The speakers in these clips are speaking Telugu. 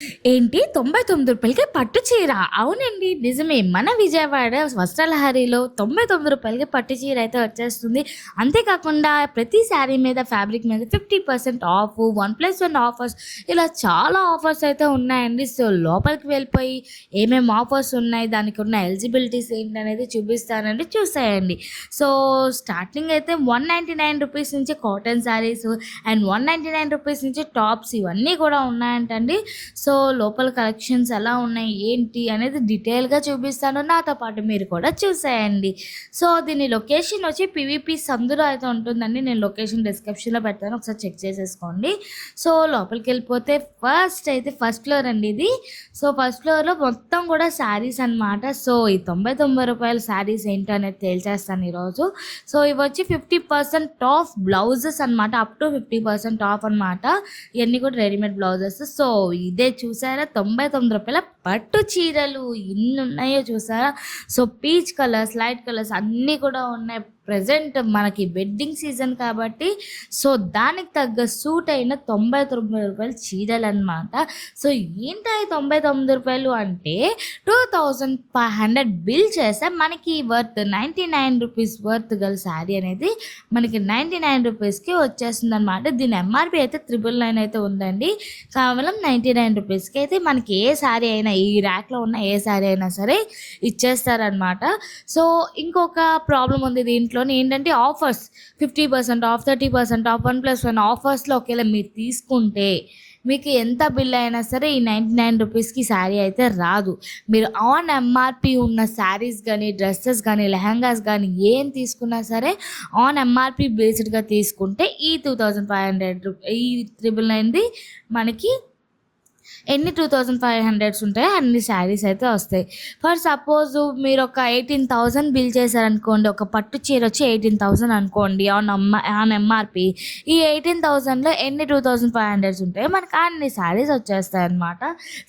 ఏంటి రూ. 99కి పట్టు చీర? అవునండి. నిజమే. మన విజయవాడ వస్త్రలహరిలో రూ. 99కి పట్టు చీర అయితే వచ్చేస్తుంది. అంతేకాకుండా ప్రతి శారీ మీద ఫ్యాబ్రిక్ మీద 50% ఆఫ్, 1+1 ఆఫర్స్, ఇలా చాలా ఆఫర్స్ అయితే ఉన్నాయండి. సో, లోపలికి వెళ్ళిపోయి ఏమేమి ఆఫర్స్ ఉన్నాయి, దానికి ఉన్న ఎలిజిబిలిటీస్ ఏంటనేది చూపిస్తానండి. చూసేయండి. సో, స్టార్టింగ్ అయితే రూ. 199 నుంచి కాటన్ శారీస్ అండ్ రూ. 199 నుంచి టాప్స్ ఇవన్నీ కూడా ఉన్నాయంటండి. సో, లోపల కలెక్షన్స్ ఎలా ఉన్నాయి, ఏంటి అనేది డీటెయిల్‌గా చూపిస్తాను. నాతో పాటు మీరు కూడా చూసేయండి. సో, దీని లొకేషన్ వచ్చి పీవీపీ సందులో అయితే ఉంటుందండి. నేను లొకేషన్ డిస్క్రిప్షన్‌లో పెడతాను. ఒకసారి చెక్ చేసేసుకోండి. సో, లోపలికెళ్ళిపోతే ఫస్ట్ ఫ్లోర్ అండి ఇది. సో, ఫస్ట్ ఫ్లోర్‌లో మొత్తం కూడా శారీస్ అనమాట. సో, ఈ రూ. 99 శారీస్ ఏంటనేది తేల్చేస్తాను ఈరోజు. సో, ఇవొచ్చి 50% ఆఫ్ బ్లౌజెస్ అనమాట. అప్ టు 50% ఆఫ్ అనమాట. ఇయన్నీ కూడా రెడీమేడ్ బ్లౌజెస్. సో, ఇదే చూసారా రూ. 99 పట్టు చీరలు ఎన్నున్నాయో చూసారా? So, peach colours, light colours అన్నీ కూడా ఉన్నాయి. ప్రెజెంట్ మనకి వెడ్డింగ్ సీజన్ కాబట్టి సో, దానికి తగ్గ సూట్ అయిన రూ. 99 చీరలనమాట. సో, ఏంటా ఈ రూ. 99 అంటే 2500 బిల్ చేస్తే మనకి వర్త్ రూ. 99 వర్త్ గల శారీ అనేది మనకి రూ. 99కి వచ్చేస్తుందనమాట. దీని ఎంఆర్పి అయితే 999 అయితే ఉందండి. కేవలం రూ. 99కి అయితే మనకి ఏ శారీ అయినా ఈ ర్యాక్‌లో ఉన్న ఏ శారీ అయినా సరే ఇచ్చేస్తారనమాట. సో, ఇంకొక ప్రాబ్లమ్ ఉంది దీంట్లోని ఏంటంటే ఆఫర్స్ 50% ఆఫ్, 30% ఆఫ్, 1+1 ఆఫర్స్‌లో ఒకేళ మీరు తీసుకుంటే మీకు ఎంత బిల్ అయినా సరే ఈ రూ. 99కి శారీ అయితే రాదు. మీరు ఆన్ ఎంఆర్‌పి ఉన్న శారీస్ గానీ, డ్రెసెస్ గానీ, లెహెంగాస్ గానీ ఏం తీసుకున్నా సరే ఆన్ ఎంఆర్‌పి బేస్డ్‌గా తీసుకుంటే ఈ 2500 ఈ 999ది మనకి ఎన్ని 2500 ఉంటాయో అన్ని శారీస్ అయితే వస్తాయి. ఫర్ సపోజ్ మీరు ఒక 18,000 బిల్ చేశారనుకోండి. ఒక పట్టు చీర వచ్చి 18,000 అనుకోండి ఆన్ ఎంఆర్పి. ఈ 18,000లో ఎన్ని 2500 ఉంటాయో మనకు అన్ని శారీస్ వచ్చేస్తాయన్నమాట.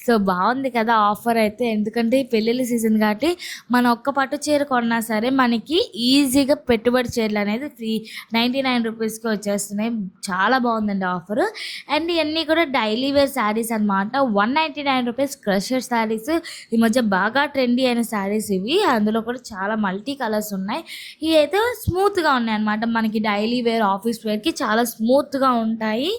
సో, బాగుంది కదా ఆఫర్ అయితే. ఎందుకంటే ఈ పెళ్ళిళ్ళ సీజన్ కాబట్టి మనం ఒక్క పట్టు చీర కొన్నా సరే మనకి ఈజీగా పెట్టుబడి చీరలు అనేది ఫ్రీ రూ. 99కి వచ్చేస్తున్నాయి. చాలా బాగుందండి ఆఫర్. అండ్ ఇవన్నీ కూడా డైలీ వేర్ శారీస్ అనమాట. రూ. 199 క్రషర్ శారీస్ ఈ మధ్య బాగా ట్రెండీ అయిన శారీస్ ఇవి. అందులో కూడా చాలా మల్టీ కలర్స్ ఉన్నాయి. ఇవి అయితే స్మూత్గా ఉన్నాయి అనమాట. మనకి డైలీ వేర్, ఆఫీస్ వేర్కి చాలా స్మూత్గా ఉంటాయి.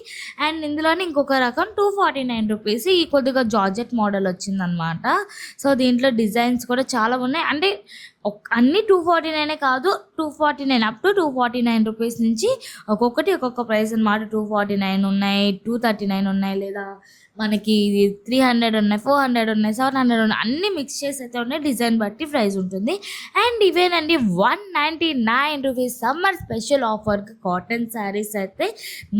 అండ్ ఇందులోనే ఇంకొక రకం రూ. 249 ఈ కొద్దిగా జార్జెట్ మోడల్ వచ్చిందనమాట. సో, దీంట్లో డిజైన్స్ కూడా చాలా ఉన్నాయి. అంటే అన్నీ 249 కాదు, 249 అప్ టు రూ. 249 నుంచి ఒక్కొక్కటి ఒక్కొక్క ప్రైస్ అనమాట. 249 ఉన్నాయి, 239 ఉన్నాయి, లేదా మనకి 300 ఉన్నాయి, 400 ఉన్నాయి, 700 ఉన్నాయి. అన్నీ మిక్స్ చేసి అయితే ఉన్నాయి. డిజైన్ బట్టి ప్రైస్ ఉంటుంది. అండ్ ఇవేనండి రూ. 199 సమ్మర్ స్పెషల్ ఆఫర్కి కాటన్ శారీస్ అయితే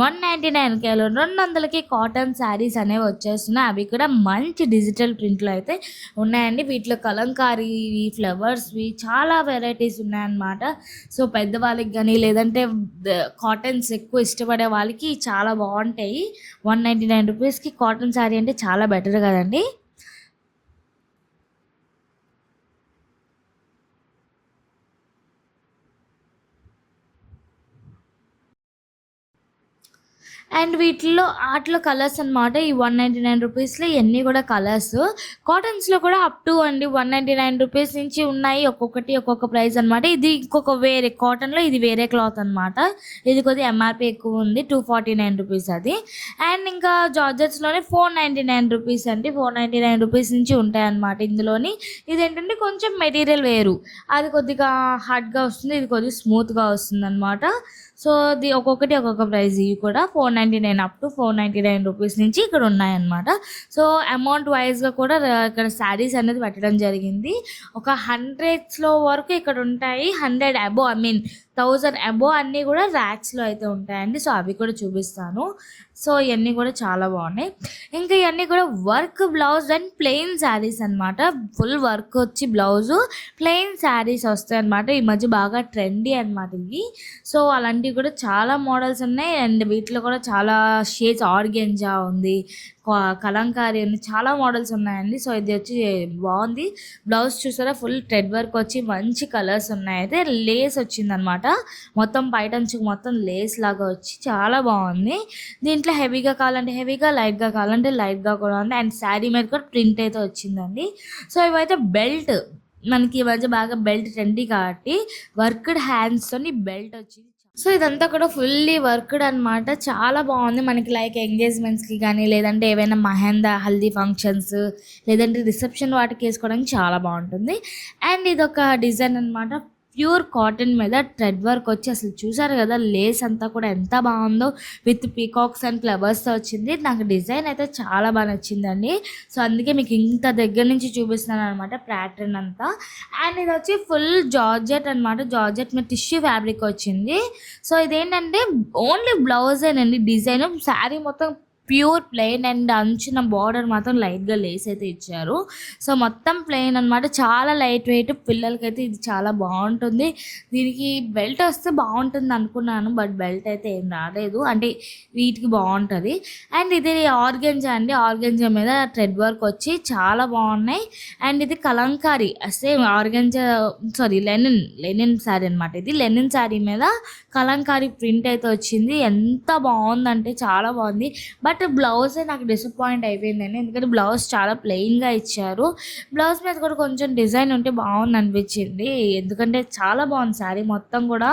199 కేవలం 200కి కాటన్ శారీస్ అనేవి వచ్చేస్తున్నాయి. అవి కూడా మంచి డిజిటల్ ప్రింట్లో అయితే ఉన్నాయండి. వీటిలో కలంకారీవి, ఫ్లవర్స్వి చాలా వెరైటీస్ ఉన్నాయన్నమాట. సో, పెద్దవాళ్ళకి కానీ లేదంటే కాటన్స్ ఎక్కువ ఇష్టపడే వాళ్ళకి చాలా బాగుంటాయి. రూ. 199కి కాటన్ శారీ అంటే చాలా బెటర్ కదండి. అండ్ ఆటిలో కలర్స్ అనమాట. ఈ రూ. 199లో ఇవన్నీ కూడా కలర్స్. కాటన్స్‌లో కూడా అప్ టు అండి రూ. 199 నుంచి ఉన్నాయి. ఒక్కొక్కటి ఒక్కొక్క ప్రైస్ అనమాట. ఇది ఇంకొక వేరే కాటన్‌లో ఇది వేరే క్లాత్ అనమాట. ఇది కొద్దిగా ఎంఆర్‌పి ఎక్కువ ఉంది. రూ. 249 అది. అండ్ ఇంకా జార్జెట్స్‌లోనే రూ. 499 అండి. రూ. 499 నుంచి ఉంటాయన్నమాట ఇందులోని. ఇదేంటంటే కొంచెం మెటీరియల్ వేరు. అది కొద్దిగా హార్డ్‌గా వస్తుంది. ఇది కొద్దిగా స్మూత్‌గా వస్తుందన్నమాట. సో, అది ఒక్కొక్కటి ఒక్కొక్క ప్రైస్. ఇవి కూడా 499 అప్ టు రూ. 499 నుంచి ఇక్కడ ఉన్నాయన్నమాట. సో, అమౌంట్ వైస్‌గా కూడా ఇక్కడ శారీస్ అనేది పెట్టడం జరిగింది. ఒక 100స్‌లో వరకు ఇక్కడ ఉంటాయి. 100 అబోవ్ 1000 అబోవ్ అన్నీ కూడా ర్యాక్స్‌లో అయితే ఉంటాయండి. సో, అవి కూడా చూపిస్తాను. సో, ఇవన్నీ కూడా చాలా బాగున్నాయి. ఇంకా ఇవన్నీ కూడా work blouse and plain saris అనమాట. ఫుల్ వర్క్ వచ్చి బ్లౌజు, ప్లెయిన్ శారీస్ వస్తాయన్నమాట. ఈ మధ్య బాగా ట్రెండీ అనమాట ఇవి. సో, అలాంటివి కూడా చాలా మోడల్స్ ఉన్నాయి. అండ్ వీటిలో కూడా చాలా షేడ్స్ ఆర్గెంజా ఉంది, కలంకారీ అని చాలా మోడల్స్ ఉన్నాయండి. సో ఇది వచ్చి బాగుంది. బ్లౌజ్ చూసారా ఫుల్ థ్రెడ్ వర్క్ వచ్చి మంచి కలర్స్ ఉన్నాయి. అయితే లేస్ వచ్చిందనమాట, మొత్తం పైటంచుకు మొత్తం లేస్ లాగా వచ్చి చాలా బాగుంది. దీంట్లో హెవీగా కావాలంటే హెవీగా, లైట్గా కావాలంటే లైట్గా కూడా ఉంది. అండ్ శారీ మీద కూడా ప్రింట్ అయితే వచ్చిందండి. సో ఇవైతే బెల్ట్, మనకి ఈ మధ్య బాగా బెల్ట్ ట్రెండీ కాబట్టి వర్క్డ్ హ్యాండ్స్తోని బెల్ట్ వచ్చింది. సో ఇదంతా కూడా ఫుల్లీ వర్క్డ్ అనమాట, చాలా బాగుంది. మనకి లైక్ ఎంగేజ్మెంట్స్కి కానీ, లేదంటే ఏవైనా మహేందా హల్దీ ఫంక్షన్స్, లేదంటే రిసెప్షన్ వాటికి వేసుకోవడానికి చాలా బాగుంటుంది. అండ్ ఇదొక డిజైన్ అనమాట, ప్యూర్ కాటన్ మీద థ్రెడ్ వర్క్ వచ్చి, అసలు చూసారు కదా లేస్ అంతా కూడా ఎంత బాగుందో, విత్ పీకాక్స్ అండ్ ఫ్లవర్స్తో వచ్చింది. నాకు డిజైన్ అయితే చాలా బాగా నచ్చిందండి. సో అందుకే మీకు ఇంత దగ్గర నుంచి చూపిస్తున్నాను అనమాట ప్యాటర్న్ అంతా. అండ్ ఇది వచ్చి ఫుల్ జార్జెట్ అనమాట, జార్జెట్ మీద టిష్యూ ఫ్యాబ్రిక్ వచ్చింది. సో ఇదేంటంటే ఓన్లీ బ్లౌజేనండి డిజైన్, శారీ మొత్తం ప్యూర్ ప్లెయిన్ అండ్ అంచున బార్డర్ మాత్రం లైట్గా లేస్ అయితే ఇచ్చారు. సో మొత్తం ప్లెయిన్ అనమాట, చాలా లైట్ వెయిట్, పిల్లలకైతే ఇది చాలా బాగుంటుంది. దీనికి బెల్ట్ వస్తే బాగుంటుంది అనుకున్నాను, బట్ బెల్ట్ అయితే ఏం రాలేదు, అంటే వీటికి బాగుంటుంది. అండ్ ఇది ఆర్గెంజా అండి, ఆర్గెంజా మీద థ్రెడ్ వర్క్ వచ్చి చాలా బాగున్నాయి. అండ్ ఇది kalamkari, same organza linen sari అనమాట. ఇది లెనిన్ శారీ మీద కలంకారీ ప్రింట్ అయితే వచ్చింది. ఎంత బాగుందంటే చాలా బాగుంది. బట్ బ్లౌజే నాకు డిసప్పాయింట్ అయిపోయిందండి, ఎందుకంటే బ్లౌజ్ చాలా ప్లెయిన్గా ఇచ్చారు. బ్లౌజ్ మీద కూడా కొంచెం డిజైన్ ఉంటే బాగుంది అనిపించింది, ఎందుకంటే చాలా బాగుంది. శారీ మొత్తం కూడా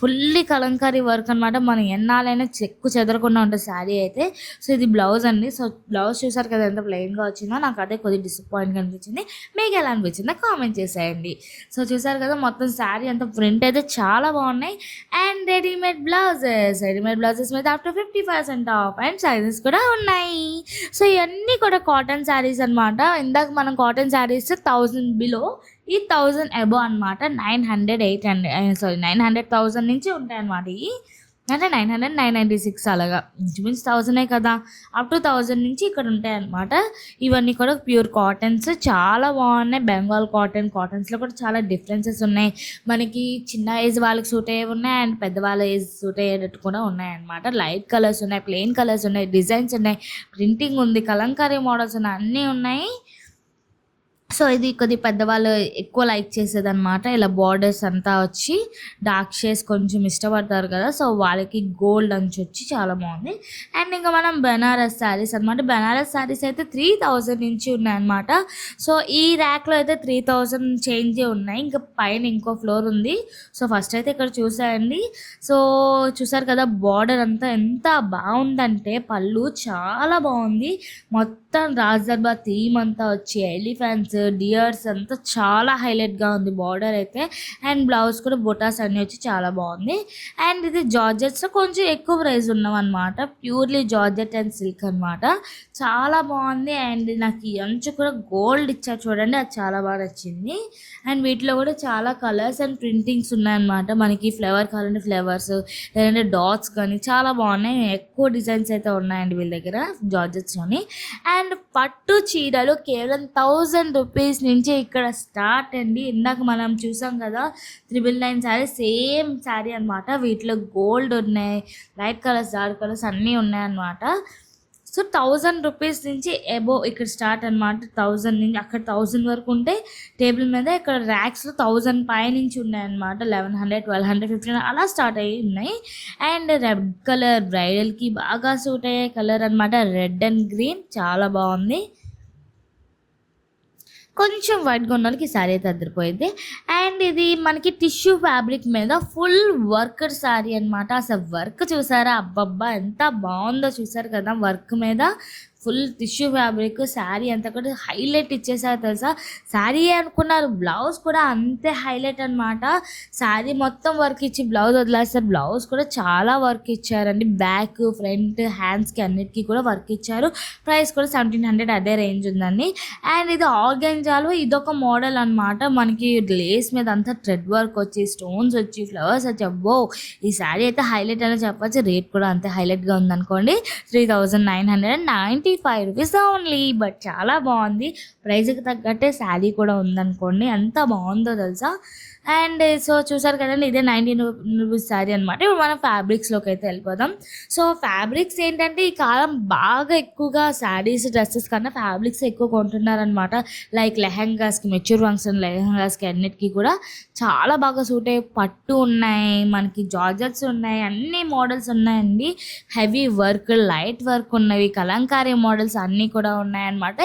ఫుల్లీ కలంకారీ వర్క్ అనమాట, మనం ఎన్నాలైనా చెక్కు చెదరకుండా ఉంటుంది శారీ అయితే. సో ఇది బ్లౌజ్ అండి. సో బ్లౌజ్ చూసారు కదా ఎంత ప్లెయిన్గా వచ్చిందో, నాకు అదే కొద్దిగా డిసప్పాయింట్గా అనిపించింది. మీకు ఎలా అనిపించిందో కామెంట్ చేసేయండి. సో చూసారు కదా మొత్తం శారీ అంతా ప్రింట్ అయితే చాలా బాగున్నాయి. అండ్ రెడీమేడ్ బ్లౌజెస్ మీద ఆఫ్టర్ 50% ఆఫ్ అండ్ సైజెస్ కూడా ఉన్నాయి. సో ఇవన్నీ కూడా కాటన్ శారీస్ అనమాట. ఇందాక మనం కాటన్ శారీస్ 1000 బిలో, ఈ 1000 అబోవ్ అనమాట. 900,000 నుంచి ఉంటాయి అనమాట. ఈ అంటే 900, 996 అలాగా ఇంచుమించు 1000 కదా, అప్ టు 1000 నుంచి ఇక్కడ ఉంటాయి అనమాట. ఇవన్నీ కూడా ప్యూర్ కాటన్స్, చాలా బాగున్నాయి. బెంగాల్ కాటన్స్లో కూడా చాలా డిఫరెన్సెస్ ఉన్నాయి. మనకి చిన్న ఏజ్ వాళ్ళకి సూట్ అయ్యేవి ఉన్నాయి, అండ్ పెద్దవాళ్ళ ఏజ్ సూట్ అయ్యేటట్టు కూడా ఉన్నాయి అనమాట. లైట్ కలర్స్ ఉన్నాయి, ప్లెయిన్ కలర్స్ ఉన్నాయి, డిజైన్స్ ఉన్నాయి, ప్రింటింగ్ ఉంది, కలంకారీ మోడల్స్ ఉన్నాయి, అన్నీ ఉన్నాయి. సో ఇది కొద్ది పెద్దవాళ్ళు ఎక్కువ లైక్ చేసేదన్నమాట. ఇలా బార్డర్స్ అంతా వచ్చి డార్క్ షేడ్స్ కొంచెం ఇష్టపడతారు కదా, సో వాళ్ళకి గోల్డ్ అంచు వచ్చి చాలా బాగుంది. అండ్ ఇంకా మనం బెనారస్ శారీస్ అనమాట. బెనారస్ శారీస్ అయితే 3000 నుంచి ఉన్నాయన్నమాట. సో ఈ ర్యాక్లో అయితే 3000 చేంజే ఉన్నాయి, ఇంకా పైన ఇంకో ఫ్లోర్ ఉంది. సో ఫస్ట్ అయితే ఇక్కడ చూసాయండి. సో చూసారు కదా బార్డర్ అంతా ఎంత బాగుందంటే, పళ్ళు చాలా బాగుంది, మొత్తం రాజర్బా థీమ్ అంతా వచ్చి ఎలిఫెంట్స్, డియర్స్ అంతా చాలా హైలైట్గా ఉంది బార్డర్ అయితే. అండ్ బ్లౌజ్ కూడా బొటాస్ అన్నీ వచ్చి చాలా బాగుంది. అండ్ ఇది జార్జెట్స్లో కొంచెం ఎక్కువ ప్రైస్ ఉన్నామన్నమాట, ప్యూర్లీ జార్జెట్ అండ్ సిల్క్ అనమాట, చాలా బాగుంది. అండ్ నాకు ఈ అంచు కూడా గోల్డ్ ఇచ్చారు చూడండి, అది చాలా బాగా నచ్చింది. అండ్ వీటిలో కూడా చాలా కలర్స్ అండ్ ప్రింటింగ్స్ ఉన్నాయన్నమాట. మనకి ఫ్లేవర్ కావాలంటే ఫ్లేవర్స్, లేదంటే డాట్స్ కానీ చాలా బాగున్నాయి. ఎక్కువ డిజైన్స్ అయితే ఉన్నాయండి వీళ్ళ దగ్గర జార్జెట్స్లోని. అండ్ పట్టు చీరలు కేవలం 1000 రూపీస్ నుంచి ఇక్కడ స్టార్ట్ అండి. ఇందాక మనం చూసాం కదా 999 శారీ, సేమ్ శారీ అనమాట. వీటిలో గోల్డ్ ఉన్నాయి, లైట్ కలర్స్, డార్క్ కలర్స్ అన్నీ ఉన్నాయన్నమాట. సో 1000 రూపీస్ నుంచి అబోవ్ ఇక్కడ స్టార్ట్ అనమాట. 1000 నుంచి అక్కడ 1000 వరకు ఉంటే టేబుల్ మీద, ఇక్కడ ర్యాక్స్లో 1000 పై నుంచి ఉన్నాయన్నమాట. 1100, 1200, 1500 అలా స్టార్ట్ అయ్యి ఉన్నాయి. అండ్ రెడ్ కలర్ బ్రైడల్కి బాగా సూట్ అయ్యే కలర్ అనమాట, రెడ్ అండ్ గ్రీన్, చాలా బాగుంది. కొంచెం వైట్గా ఉన్న వాళ్ళకి శారీ అయితే అదిరిపోయింది. అండ్ ఇది మనకి టిష్యూ ఫ్యాబ్రిక్ మీద ఫుల్ వర్క్డ్ శారీ అనమాట. అసలు వర్క్ చూసారా, అబ్బబ్బా ఎంత బాగుందో చూసారు కదా, వర్క్ మీద ఫుల్ టిష్యూ ఫ్యాబ్రిక్, శారీ అంతా కూడా హైలైట్ ఇచ్చేసారు తెలుసా. శారీ అనుకున్నారు, బ్లౌజ్ కూడా అంతే హైలైట్ అనమాట. శారీ మొత్తం వర్క్ ఇచ్చి బ్లౌజ్ వదిలేస్తారు, బ్లౌజ్ కూడా చాలా వర్క్ ఇచ్చారండి. బ్యాక్, ఫ్రంట్, హ్యాండ్స్కి అన్నిటికీ కూడా వర్క్ ఇచ్చారు. ప్రైస్ కూడా 1700 అదే రేంజ్ ఉందండి. అండ్ ఇది ఆర్గెంజాలో ఇదొక మోడల్ అనమాట. మనకి లేస్ మీద అంతా థ్రెడ్ వర్క్ వచ్చి, స్టోన్స్ వచ్చి, ఫ్లవర్స్ వచ్చి, అబ్బో ఈ శారీ అయితే హైలైట్ అని చెప్పచ్చు. రేట్ కూడా అంతే హైలైట్గా ఉందనుకోండి, 3995 రూపీస్ ఓన్లీ. బట్ చాలా బాగుంది, ప్రైజ్కి తగ్గట్టే శారీ కూడా ఉందనుకోండి, ఎంత బాగుందో తెలుసా. అండ్ సో చూసారు కదండి, ఇదే 19 రూపీస్ శారీ అనమాట. ఇప్పుడు మనం ఫ్యాబ్రిక్స్లోకి అయితే వెళ్ళిపోదాం. సో ఫ్యాబ్రిక్స్ ఏంటంటే ఈ కాలం బాగా ఎక్కువగా శారీస్ డ్రెస్సెస్ కన్నా ఫ్యాబ్రిక్స్ ఎక్కువ కొంటున్నారనమాట. లైక్ లెహెంగాస్కి, మెచ్యూర్ ఫంక్షన్ లెహెంగాస్కి అన్నిటికీ కూడా చాలా బాగా సూట్ అయ్యే పట్టు ఉన్నాయి, మనకి జార్జెట్స్ ఉన్నాయి, అన్ని మోడల్స్ ఉన్నాయండి. హెవీ వర్క్, లైట్ వర్క్ ఉన్నవి, కలంకారీ మోడల్స్ అన్నీ కూడా ఉన్నాయన్నమాట.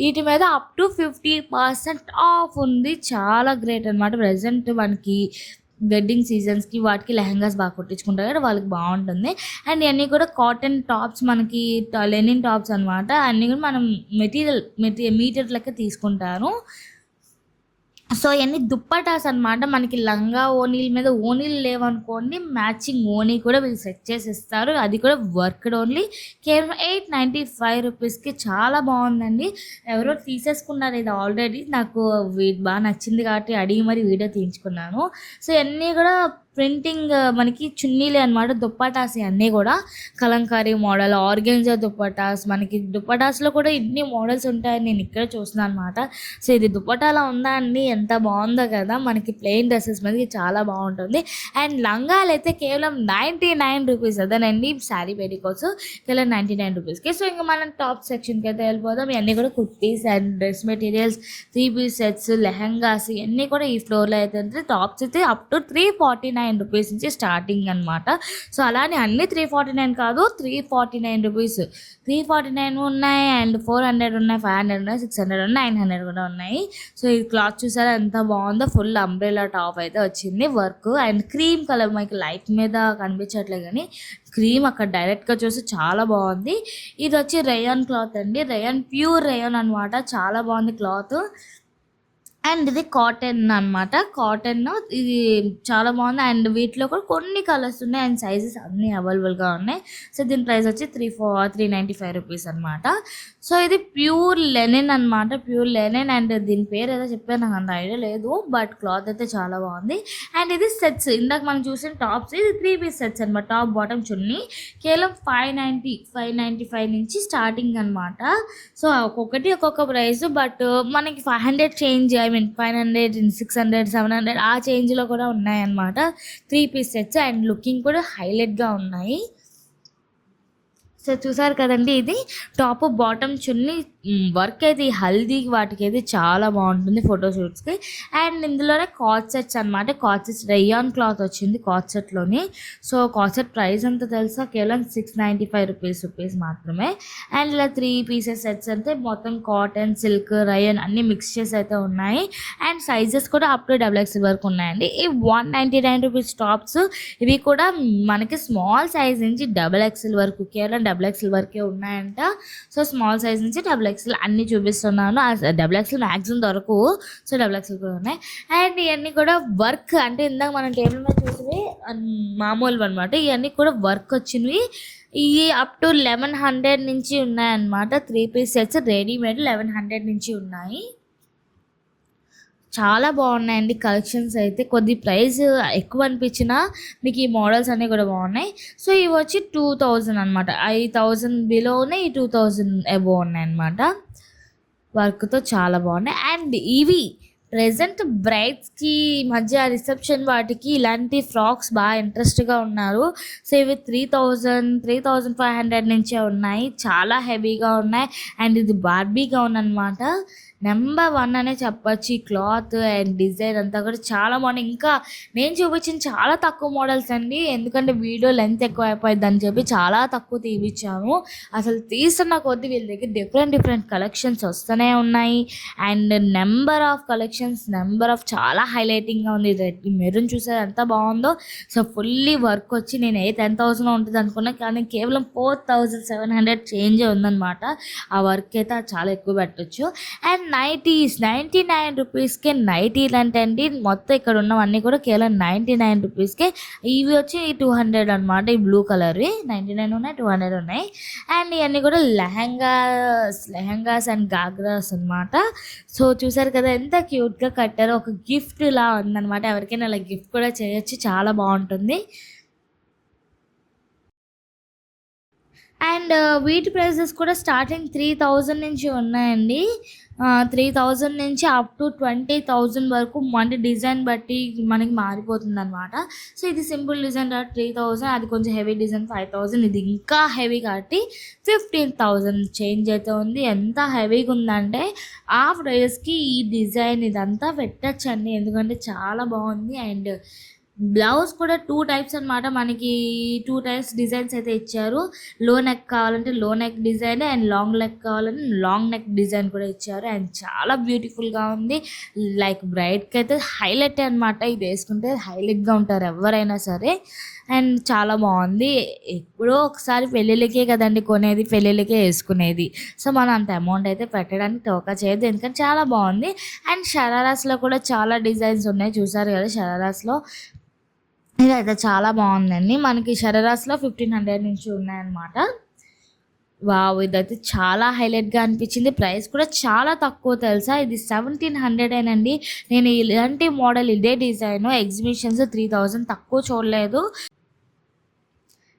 వీటి మీద అప్ టు 50% ఆఫ్ ఉంది. చాలా గ్రేట్ అనమాట. ప్రజెంట్ మనకి వెడ్డింగ్ సీజన్స్కి వాటికి లెహంగాస్ బాగా కుట్టించుకుంటారు కదా, వాళ్ళకి బాగుంటుంది. అండ్ ఇవన్నీ కూడా కాటన్ టాప్స్, మనకి లెనిన్ టాప్స్ అనమాట. అన్నీ కూడా మనం మీటర్ లెక్క తీసుకుంటారు. సో ఇవన్నీ దుప్పటాస్ అనమాట. మనకి లంగా ఓనీల మీద ఓనీలు లేవనుకోండి, మ్యాచింగ్ ఓనీ కూడా వీళ్ళు సెట్ చేసి ఇస్తారు. అది కూడా వర్క్డ్ ఓన్లీ. కేవలం 895 రూపీస్కి చాలా బాగుందండి. ఎవరో తీసేసుకున్నారు ఇది ఆల్రెడీ. నాకు బాగా నచ్చింది కాబట్టి అడిగి మరి వీడియో తీయించుకున్నాను. సో ఇవన్నీ కూడా ప్రింటింగ్ మనకి చున్నీలే అనమాట. దుప్పటాస్ అన్నీ కూడా కలంకారీ మోడల్, ఆర్గెన్జా దుప్పటాస్. మనకి దుప్పటాస్లో కూడా ఇన్ని మోడల్స్ ఉంటాయని నేను ఇక్కడ చూస్తున్నాను అనమాట. సో ఇది దుప్పటాలా ఉందా అండి, ఎంత బాగుందో కదా. మనకి ప్లెయిన్ డ్రెస్సెస్ మీదకి చాలా బాగుంటుంది. అండ్ లంగాలు అయితే కేవలం 99 రూపీస్. అదేనండి శారీ పెట్టుకోవచ్చు కేవలం 99 రూపీస్కి. సో ఇంకా మనం టాప్ సెక్షన్కి అయితే వెళ్ళిపోదాం. ఇవన్నీ కూడా kurtis and dress materials, 3 piece sets, lehengas ఇవన్నీ కూడా ఈ ఫ్లోర్లో అయితే టాప్స్ అయితే అప్ టు 349 రూపీస్ నుంచి స్టార్టింగ్ అనమాట. సో అలానే అన్ని 349 కాదు, 349 రూపీస్. 349 ఉన్నాయి, అండ్ 400 ఉన్నాయి, 500 ఉన్నాయి, 600 ఉన్నాయి, 900 కూడా ఉన్నాయి. సో ఈ క్లాత్ చూసారా ఎంత బాగుందో. ఫుల్ అంబ్రెలా టాప్ అయితే వచ్చింది, వర్క్. అండ్ క్రీమ్ కలర్, మనకి లైట్ మీద కనిపించట్లేదు కానీ క్రీమ్ అక్కడ డైరెక్ట్గా చూసి చాలా బాగుంది. ఇది వచ్చి రేయాన్ క్లాత్ అండి, రేయాన్ ప్యూర్ రేయాన్ అనమాట. చాలా బాగుంది క్లాత్. అండ్ ఇది కాటన్ అనమాట. కాటన్ ఇది చాలా బాగుంది. అండ్ వీటిలో కూడా కొన్ని కలర్స్ ఉన్నాయి అండ్ సైజెస్ అన్నీ అవైలబుల్గా ఉన్నాయి. సో దీని ప్రైస్ వచ్చి 395 రూపీస్ అనమాట. సో ఇది ప్యూర్ లెనిన్ అనమాట, ప్యూర్ లెనిన్. అండ్ దీని పేరు ఏదో చెప్పారు, నాకు అంత ఐడియా లేదు, బట్ క్లాత్ అయితే చాలా బాగుంది. అండ్ ఇది సెట్స్, ఇందాక మనం చూసిన టాప్స్, ఇది 3 పీస్ సెట్స్ అనమాట. టాప్ బాటమ్ చున్నీ కేవలం 595 నుంచి స్టార్టింగ్ అనమాట. సో ఒక్కొక్కటి ఒక్కొక్క ప్రైస్, బట్ మనకి 500 చేంజ్, 500, 600, 700 ఆ చేంజ్లో కూడా ఉన్నాయన్నమాట 3 పీస్ సెట్స్. అండ్ లుకింగ్ కూడా హైలైట్గా ఉన్నాయి. సో చూసారు కదండి, ఇది టాప్ బాటమ్ చున్నీ వర్క్ అయితే ఈ హల్దీ వాటికి అయితే చాలా బాగుంటుంది ఫోటోషూట్స్కి. అండ్ ఇందులోనే కాట్ సెట్స్ అనమాట. కాట్ సెట్స్ రేయాన్ క్లాత్ వచ్చింది కాట్ సెట్లోని. సో కాట్ సెట్ ప్రైస్ ఎంత తెలుసా, కేవలం 695 రూపీస్ మాత్రమే. అండ్ ఇలా 3 పీసెస్ సెట్స్ అంటే మొత్తం కాటన్, సిల్క్, రయాన్ అన్నీ మిక్స్ చేసి అయితే ఉన్నాయి. అండ్ సైజెస్ కూడా అప్ టు XXL వరకు ఉన్నాయండి. ఈ 199 రూపీస్ టాప్స్ ఇవి కూడా మనకి స్మాల్ సైజ్ నుంచి XXL వరకు, కేవలం XXL వరకే ఉన్నాయంట. సో స్మాల్ సైజ్ నుంచి XXL అన్నీ చూపిస్తున్నాను. XXL మ్యాక్సిమం దొరకు, సో XXL కూడా ఉన్నాయి. అండ్ ఇవన్నీ కూడా వర్క్, అంటే ఇందాక మనం టేబుల్ మీద చూసినవి మామూలు అనమాట. ఇవన్నీ కూడా వర్క్ వచ్చినవి. ఇవి అప్ టు 1100 నుంచి ఉన్నాయన్నమాట. 3 పీస్ సెట్స్ రెడీమేడ్ 1100 నుంచి ఉన్నాయి. చాలా బాగున్నాయండి కలెక్షన్స్ అయితే. కొద్ది ప్రైస్ ఎక్కువ అనిపించినా మీకు ఈ మోడల్స్ అన్నీ కూడా బాగున్నాయి. సో ఇవి వచ్చి 2000 అనమాట. 5000 బిలోనే ఈ 2000 అబోవ్ ఉన్నాయి అనమాట. వర్క్తో చాలా బాగున్నాయి. అండ్ ఇవి ప్రెజెంట్ బ్రైడ్స్కి మధ్య రిసెప్షన్ వాటికి ఇలాంటి ఫ్రాక్స్ బాగా ఇంట్రెస్ట్గా ఉన్నారు. సో ఇవి 3500 నుంచే ఉన్నాయి. చాలా హెవీగా ఉన్నాయి. అండ్ ఇది బార్బీ గౌన్ అనమాట. నెంబర్ 1 అనే చెప్పచ్చు. ఈ క్లాత్ అండ్ డిజైన్ అంతా కూడా చాలా బాగున్నాయి. ఇంకా నేను చూపించిన చాలా తక్కువ మోడల్స్ అండి, ఎందుకంటే వీడియో లెంత్ ఎక్కువ అయిపోయింది అని చెప్పి చాలా తక్కువ తీపిచ్చాము. అసలు తీస్తున్న కొద్ది వీళ్ళ దగ్గర డిఫరెంట్ కలెక్షన్స్ వస్తూనే ఉన్నాయి. అండ్ నెంబర్ ఆఫ్ కలెక్షన్స్, చాలా హైలైటింగ్గా ఉంది. రెడ్ మెరూన్ చూసారు ఎంత బాగుందో. సో ఫుల్లీ వర్క్ వచ్చి నేను 10,000 ఉంటుంది అనుకున్నా, కానీ కేవలం 4700 చేంజ్ ఉందన్నమాట. ఆ వర్క్ అయితే చాలా ఎక్కువ పెట్టచ్చు. అండ్ నైటీస్ 99 రూపీస్కే నైటీలు అంటే అండి, మొత్తం ఇక్కడ ఉన్నవన్నీ కూడా కేవలం 99 రూపీస్కే. ఇవి వచ్చి 200 అనమాట. ఈ బ్లూ కలర్ 99 ఉన్నాయి, 200 ఉన్నాయి. అండ్ ఇవన్నీ కూడా లెహంగాస్ అండ్ గాగ్రాస్ అనమాట. సో చూసారు కదా ఎంత క్యూట్గా కట్టారో, ఒక గిఫ్ట్ లా ఉందన్నమాట. ఎవరికైనా అలా గిఫ్ట్ కూడా చేయొచ్చు, చాలా బాగుంటుంది. అండ్ వీటి ప్రైజెస్ కూడా స్టార్టింగ్ 3000 నుంచి ఉన్నాయండి. 3000 నుంచి అప్ టు 20,000 వరకు అంటే డిజైన్ బట్టి మనకి మారిపోతుందనమాట. సో ఇది సింపుల్ డిజైన్ కాబట్టి 3000, అది కొంచెం హెవీ డిజైన్ 5000, ఇది ఇంకా హెవీ కాబట్టి 15,000 చేంజ్ అయితే ఉంది. ఎంత హెవీగా ఉందంటే ఆ ప్రైస్కి ఈ డిజైన్ ఇదంతా పెట్టచ్చండి, ఎందుకంటే చాలా బాగుంది. అండ్ బ్లౌజ్ కూడా 2 టైప్స్ అనమాట, మనకి 2 టైప్స్ డిజైన్స్ అయితే ఇచ్చారు. లో నెక్ కావాలంటే లో neck design, and long neck కావాలంటే లాంగ్ నెక్ డిజైన్ కూడా ఇచ్చారు. అండ్ చాలా బ్యూటిఫుల్గా ఉంది. లైక్ బ్రైడ్కి అయితే హైలైట్ అనమాట, ఇది వేసుకుంటే హైలైట్గా ఉంటారు ఎవరైనా సరే. అండ్ చాలా బాగుంది. ఎప్పుడో ఒకసారి పెళ్ళిళ్ళకే కదండి కొనేది, పెళ్ళిళ్ళకే వేసుకునేది. సో మనం అంత అమౌంట్ అయితే పెట్టడానికి తోకా చేయదు, ఎందుకంటే చాలా బాగుంది. అండ్ షరారాస్లో కూడా చాలా డిజైన్స్ ఉన్నాయి, చూసారు కదా షరారాస్లో. ఇదైతే చాలా బాగుందండి. మనకి షరారాస్లో 1500 నుంచి ఉన్నాయన్నమాట. వావ్! ఇదైతే చాలా హైలైట్‌గా అనిపించింది. ప్రైస్ కూడా చాలా తక్కువ తెలుసా? ఇది 1700 నేను ఇలాంటి మోడల్ ఇదే డిజైను ఎగ్జిబిషన్స్ 3000 తక్కువ చూడలేదు.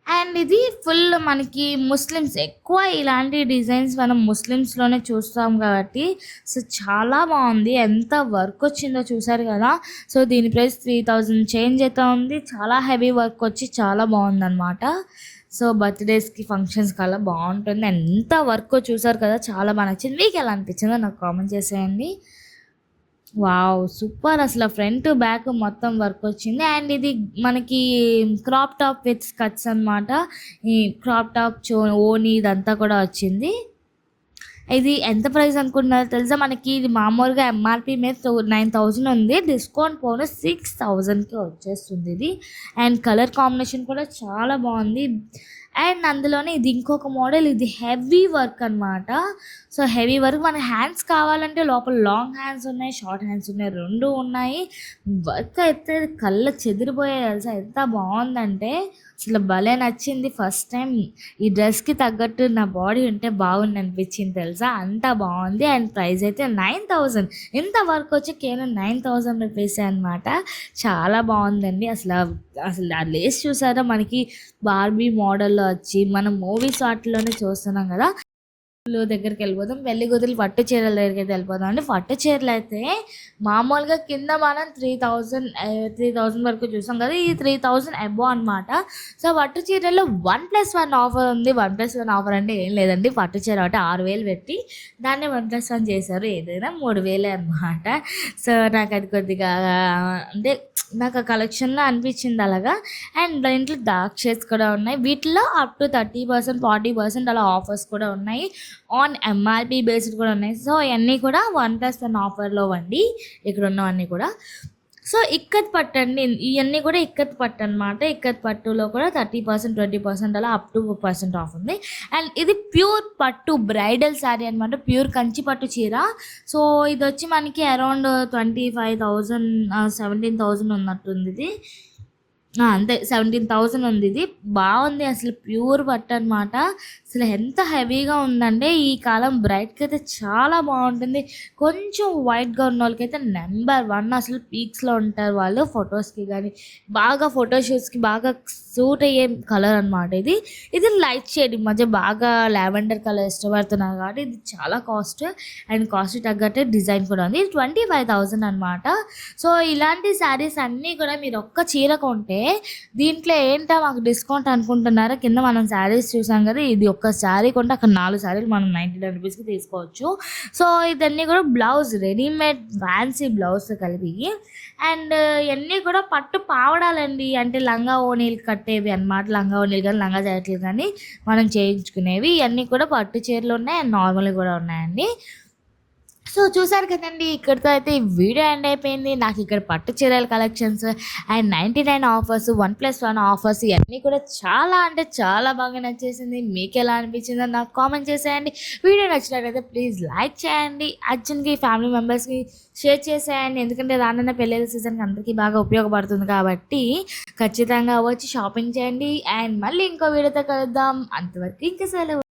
అండ్ ఇది ఫుల్ మనకి ముస్లిమ్స్ ఎక్కువ ఇలాంటి డిజైన్స్ మనం ముస్లిమ్స్లోనే చూస్తాం కాబట్టి సో చాలా బాగుంది. ఎంత వర్క్ వచ్చిందో చూసారు కదా. సో దీని ప్రైస్ 3000 చేంజ్ అయితే ఉంది. చాలా హెవీ వర్క్ వచ్చి చాలా బాగుందన్నమాట. సో బర్త్డేస్కి ఫంక్షన్స్కి అలా బాగుంటుంది. ఎంత వర్క్ చూసారు కదా, చాలా బాగా నచ్చింది. మీకు ఎలా అనిపించిందో నాకు కామెంట్ చేసేయండి. వావ్! సూపర్, అసల ఫ్రంట్, బ్యాక్ మొత్తం వర్క్ వచ్చింది. అండ్ ఇది మనకి క్రాప్ టాప్ విత్ స్కర్ట్స్ అనమాట. ఈ క్రాప్ టాప్ ఓని ఇదంతా కూడా వచ్చింది. ఇది ఎంత ప్రైస్ అనుకుంటున్నారో తెలుసా? మనకి ఇది మామూలుగా ఎంఆర్పి మీద 9000 ఉంది, డిస్కౌంట్ పోను 6000కి వచ్చేస్తుంది ఇది. అండ్ కలర్ కాంబినేషన్ కూడా చాలా బాగుంది. అండ్ అందులోనే ఇది ఇంకొక మోడల్, ఇది హెవీ వర్క్ అనమాట. సో హెవీ వర్క్ మన హ్యాండ్స్ కావాలంటే లోపల లాంగ్ హ్యాండ్స్ ఉన్నాయి, షార్ట్ హ్యాండ్స్ ఉన్నాయి, 2 ఉన్నాయి. వర్క్ అయితే కళ్ళ చెదిరిపోయే తెలుసా, ఎంత బాగుందంటే అసలు భలే నచ్చింది. ఫస్ట్ టైం ఈ డ్రెస్కి తగ్గట్టు నా బాడీ ఉంటే బాగుంది అనిపించింది తెలుసా, అంత బాగుంది. అండ్ ప్రైస్ అయితే 9000, ఇంత వర్క్ వచ్చి కేవలం 9000 రూపీసే అనమాట. చాలా బాగుందండి. అసలు అసలు ఆ లేస్ చూసారా, మనకి బార్బీ మోడల్లో వచ్చి మనం మూవీస్ వాటిలోనే చూస్తున్నాం కదా. దగ్గరికి వెళ్ళిపోదాం, పెళ్లి కూతురు పట్టు చీరల దగ్గరికి అయితే వెళ్ళిపోదాం అండి. పట్టు చీరలు అయితే మామూలుగా కింద మనం 3000 వరకు చూసాం కదా, ఈ 3000 అబో అనమాట. సో పట్టు చీరల్లో 1+1 ఆఫర్ ఉంది. 1+1 ఆఫర్ అంటే ఏం లేదండి, పట్టు చీర ఒకటి 6000 పెట్టి దాన్ని 1+1 చేశారు, ఏదైనా 3000 అనమాట. సో నాకు అది కొద్దిగా అంటే నాకు ఆ కలెక్షన్లో అనిపించింది అలాగా. అండ్ దాంట్లో డార్క్ షేడ్స్ కూడా ఉన్నాయి. వీటిలో అప్ టు 30%, 40% అలా ఆఫర్స్ కూడా ఉన్నాయి. ఆన్ ఎంఆర్పి బేస్డ్ కూడా ఉన్నాయి. సో ఇవన్నీ కూడా 1+1 ఆఫర్లో అండి ఇక్కడ ఉన్నవన్నీ కూడా. సో ఇక్కత్ పట్టు అండి, ఇవన్నీ కూడా ఇక్కత్ పట్టు అనమాట. ఇక్కత్ పట్టులో కూడా 30%, 20% అలా అప్ టు 4% ఆఫ్ ఉంది. అండ్ ఇది ప్యూర్ పట్టు బ్రైడల్ శారీ అనమాట, ప్యూర్ కంచి పట్టు చీర. సో ఇది వచ్చి మనకి అరౌండ్ 25,000, 17,000 ఉన్నట్టుంది ఇది. అంతే 17,000 ఉంది. ఇది బాగుంది, అసలు ప్యూర్ పట్టు అనమాట. అసలు ఎంత హెవీగా ఉందంటే ఈ కాలం బ్రైట్కి అయితే చాలా బాగుంటుంది. కొంచెం వైట్గా ఉన్న వాళ్ళకైతే నెంబర్ 1, అసలు పీక్స్లో ఉంటారు వాళ్ళు. ఫొటోస్కి కానీ బాగా ఫోటోషూట్స్కి బాగా సూట్ అయ్యే కలర్ అనమాట ఇది. ఇది లైట్ షేడ్, ఈ మధ్య బాగా లావెండర్ కలర్ ఇష్టపడుతున్నారు కాబట్టి ఇది చాలా కాస్ట్. అండ్ కాస్ట్ తగ్గట్టే డిజైన్ కూడా ఉంది. ఇది 25,000 అనమాట. సో ఇలాంటి శారీస్ అన్నీ కూడా మీరు ఒక్క చీర కొంటే దీంట్లో ఏంటో మాకు డిస్కౌంట్ అనుకుంటున్నారా, కింద మనం శారీస్ చూసాం కదా, ఇది ఒక్క శారీ కొంటే అక్కడ 4 శారీలు మనం 99 రూపీస్కి తీసుకోవచ్చు. సో ఇదన్నీ కూడా బ్లౌజ్, రెడీమేడ్ ఫ్యాన్సీ బ్లౌజ్ కలిపి. అండ్ ఇవన్నీ కూడా పట్టు పావడాలండి, అంటే లంగా ఓనీలు కట్టేవి అనమాట. లంగా ఓనీలు కానీ లంగా జాకెట్లు కానీ మనం చేయించుకునేవి. ఇవన్నీ కూడా పట్టు చీరలు ఉన్నాయి, అండ్ నార్మల్గా కూడా ఉన్నాయండి. సో చూసారు కదండి, ఇక్కడితో అయితే ఈ వీడియో ఎండ్ అయిపోయింది. నాకు ఇక్కడ పట్టు చీరల కలెక్షన్స్ అండ్ 99 ఆఫర్స్, 1+1 ఆఫర్స్ ఇవన్నీ కూడా చాలా అంటే చాలా బాగా నచ్చేసింది. మీకు ఎలా అనిపించిందో నాకు కామెంట్ చేసేయండి. వీడియో నచ్చినట్లయితే ప్లీజ్ లైక్ చేయండి, అర్జున్కి ఫ్యామిలీ మెంబర్స్కి షేర్ చేసేయండి, ఎందుకంటే రానున్న పెళ్ళిళ్ళ సీజన్కి అందరికీ బాగా ఉపయోగపడుతుంది కాబట్టి ఖచ్చితంగా వచ్చి షాపింగ్ చేయండి. అండ్ మళ్ళీ ఇంకో వీడియోతో కలుద్దాం, అంతవరకు ఇంకా సెలవు.